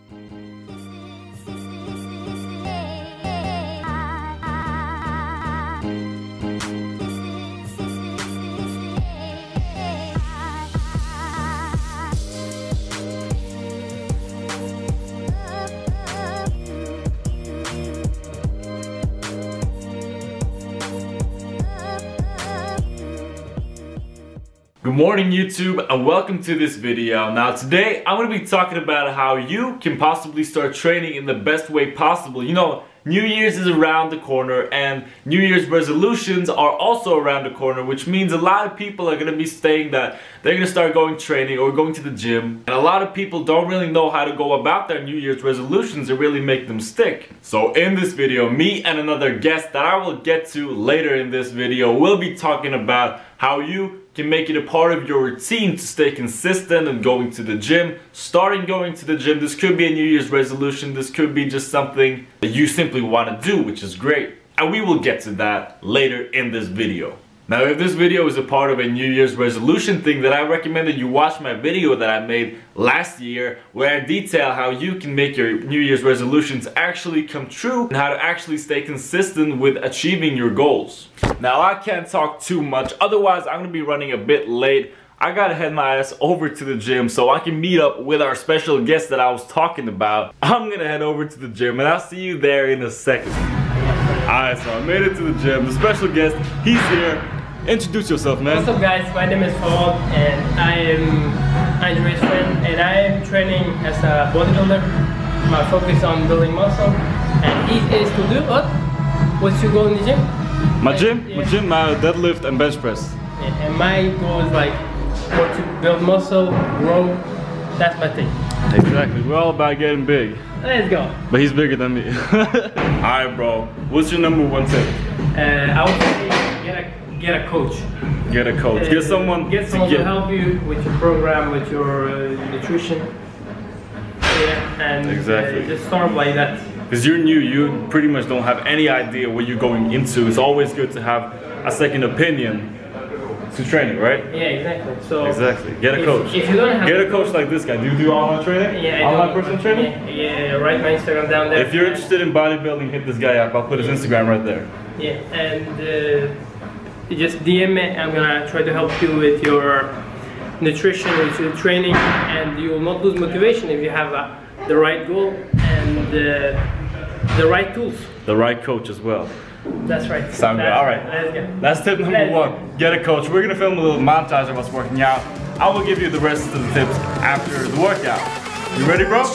Good morning YouTube and welcome to this video. Now today I'm going to be talking about how you can possibly start training in the best way possible. You know, New Year's is around the corner and New Year's resolutions are also around the corner, which means a lot of people are going to be saying that they're going to start going training or going to the gym. And a lot of people don't really know how to go about their New Year's resolutions and really make them stick. So in this video, me and another guest that I will get to later in this video will be talking about how you can make it a part of your routine to stay consistent and going to the gym. Starting going to the gym, this could be a New Year's resolution, this could be just something that you simply want to do, which is great. And we will get to that later in this video. Now if this video is a part of a New Year's resolution thing, then I recommend that you watch my video that I made last year where I detail how you can make your New Year's resolutions actually come true and how to actually stay consistent with achieving your goals. Now I can't talk too much, otherwise I'm going to be running a bit late. I gotta head my ass over to the gym so I can meet up with our special guest that I was talking about. I'm gonna head over to the gym and I'll see you there in a second. Alright, so I made it to the gym. The special guest, he's here. Introduce yourself, man. What's up guys, my name is Kaale and I am Andre's friend and I am training as a bodybuilder. My focus on building muscle and he is to do what? What's your goal in the gym? My gym, my deadlift and bench press. Yeah, and my goal is like to build muscle, grow, that's my thing. Exactly, we're all about getting big. Let's go. But he's bigger than me. Alright bro, what's your #1 tip? I would say get a coach. Get a coach. Get someone to help you with your program, with your nutrition. Yeah, and exactly. Just start like that. Because you're new, you pretty much don't have any idea what you're going into. It's always good to have a second opinion to training, right? Yeah, exactly. So exactly. Get a coach. If you don't have get a coach like this guy. Do you do online training? Yeah, online personal training? Yeah, write my Instagram down there. If you're interested in bodybuilding, hit this guy up. I'll put his Instagram right there. Yeah, and you just DM me. I'm gonna try to help you with your nutrition, with your training, and you will not lose motivation if you have the right goal and the right tools. The right coach as well. That's right. Sound good. All right. Let's go. That's tip #1. Get a coach. We're gonna film a little montage of us working out. I will give you the rest of the tips after the workout. You ready, bro?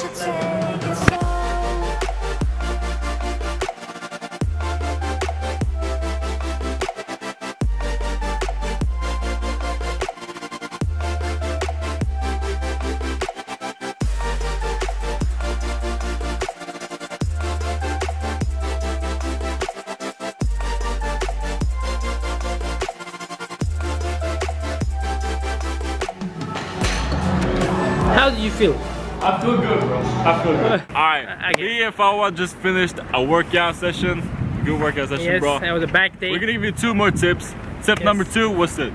How do you feel? I feel good, bro. I feel good. Alright, me and Fawa just finished a workout session. Good workout session, yes, bro. That was a back day. We're gonna give you 2 more tips. Tip #2, what's it?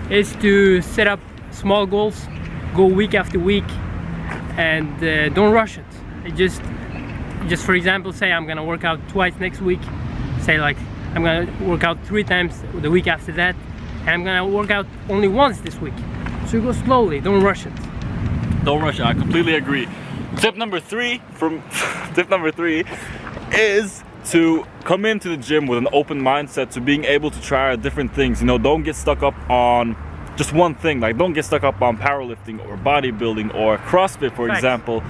Is to set up small goals, go week after week, and don't rush it. Just for example, say I'm gonna work out twice next week. Say like I'm gonna work out 3 times the week after that, and I'm gonna work out only once this week. So you go slowly, don't rush it. Don't rush it, I completely agree. Tip number 3 is to come into the gym with an open mindset to being able to try out different things. You know, don't get stuck up on just one thing. Like, don't get stuck up on powerlifting or bodybuilding or CrossFit, for example.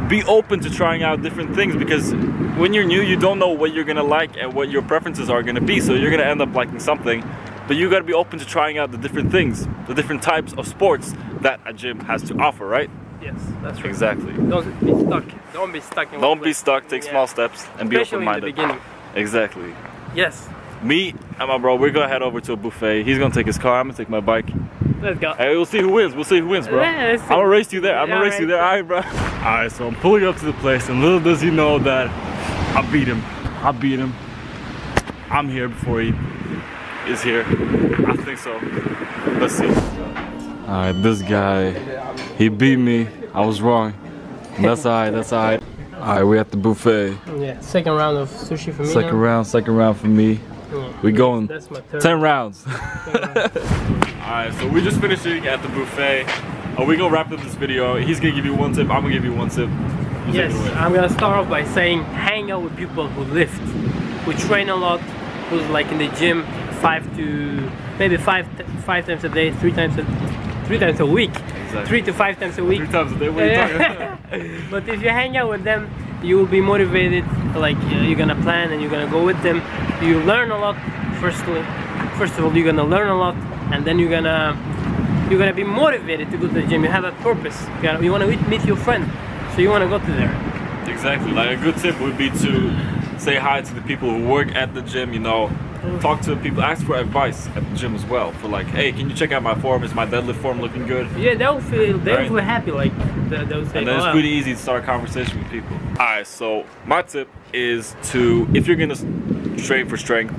Be open to trying out different things, because when you're new, you don't know what you're gonna like and what your preferences are gonna be. So you're gonna end up liking something, but you gotta be open to trying out the different things, the different types of sports that a gym has to offer, right? Yes, that's right. Exactly. Don't be stuck. Don't be stuck in Don't be stuck. Take small steps and be open-minded. Especially in the beginning. Exactly. Yes. Me and my bro, we're gonna head over to a buffet. He's gonna take his car. I'm gonna take my bike. Let's go. Hey, we'll see who wins. We'll see who wins, bro. Yeah, I'm gonna race you there. I'm gonna race you there. All right, bro. All right, so I'm pulling up to the place, and little does he know that I beat him. I beat him. I'm here before he is here. I think so. Let's see. All right, this guy, he beat me. I was wrong. That's alright, that's alright. Alright, we're at the buffet. Yeah, second round of sushi for me. Second round for me. Yeah, we going that's my third. 10 rounds. Alright, so we just finished eating at the buffet. We gonna wrap up this video. He's gonna give you one tip, I'm gonna give you one tip. Yes, I'm gonna start off by saying hang out with people who lift, who train a lot, who's like in the gym 5 times a day, 3 times a week. Exactly. 3 to 5 times a week. 3 times a day, what are you talking about? But if you hang out with them, you will be motivated, like you're gonna plan and you're gonna go with them. You learn a lot. First of all, you're gonna learn a lot, and then you're gonna be motivated to go to the gym. You have a purpose. You wanna meet your friend, so you wanna go to there. Exactly. Like a good tip would be to say hi to the people who work at the gym, you know, talk to people, ask for advice at the gym as well, for like, hey, can you check out my form, is my deadlift form looking good? Yeah, they'll feel happy, like they'll say, and then it's pretty easy to start a conversation with people. Alright, so my tip is to, if you're gonna train for strength,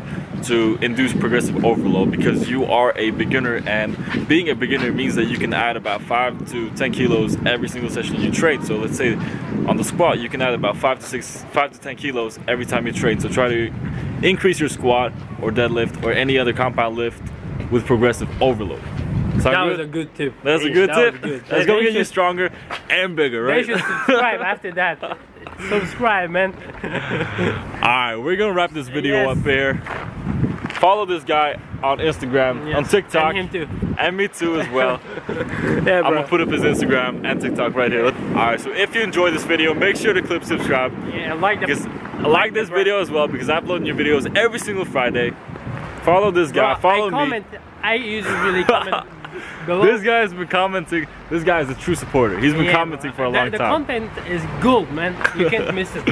to induce progressive overload, because you are a beginner, and being a beginner means that you can add about 5 to 10 kilos every single session you train. So let's say on the squat you can add about 5 to 10 kilos every time you train. So try to increase your squat or deadlift or any other compound lift with progressive overload. That was a good tip. That's a good tip. That's gonna get you stronger and bigger, right? They should subscribe after that. Subscribe, man. Alright, we're gonna wrap this video up here. Follow this guy on Instagram, on TikTok, and him too. And me too as well. Yeah, I'm gonna put up his Instagram and TikTok right here. Alright, so if you enjoyed this video, make sure to click subscribe. Yeah, like this video as well, because I upload new videos every single Friday. Follow this guy, follow me. I usually comment below. This guy's been commenting. This guy is a true supporter. He's been commenting for a long time. The content is gold, man. You can't miss it.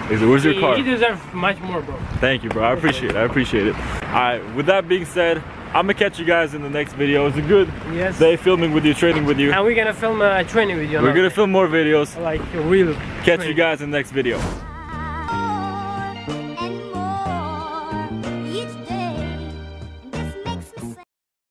Where's your card? He deserves much more, bro. Thank you, bro. I appreciate it. I appreciate it. Alright, with that being said, I'm gonna catch you guys in the next video. It's a good day filming with you, training with you. And we're gonna film a training video. We're gonna film more videos. Like a real Catch you guys in the next video.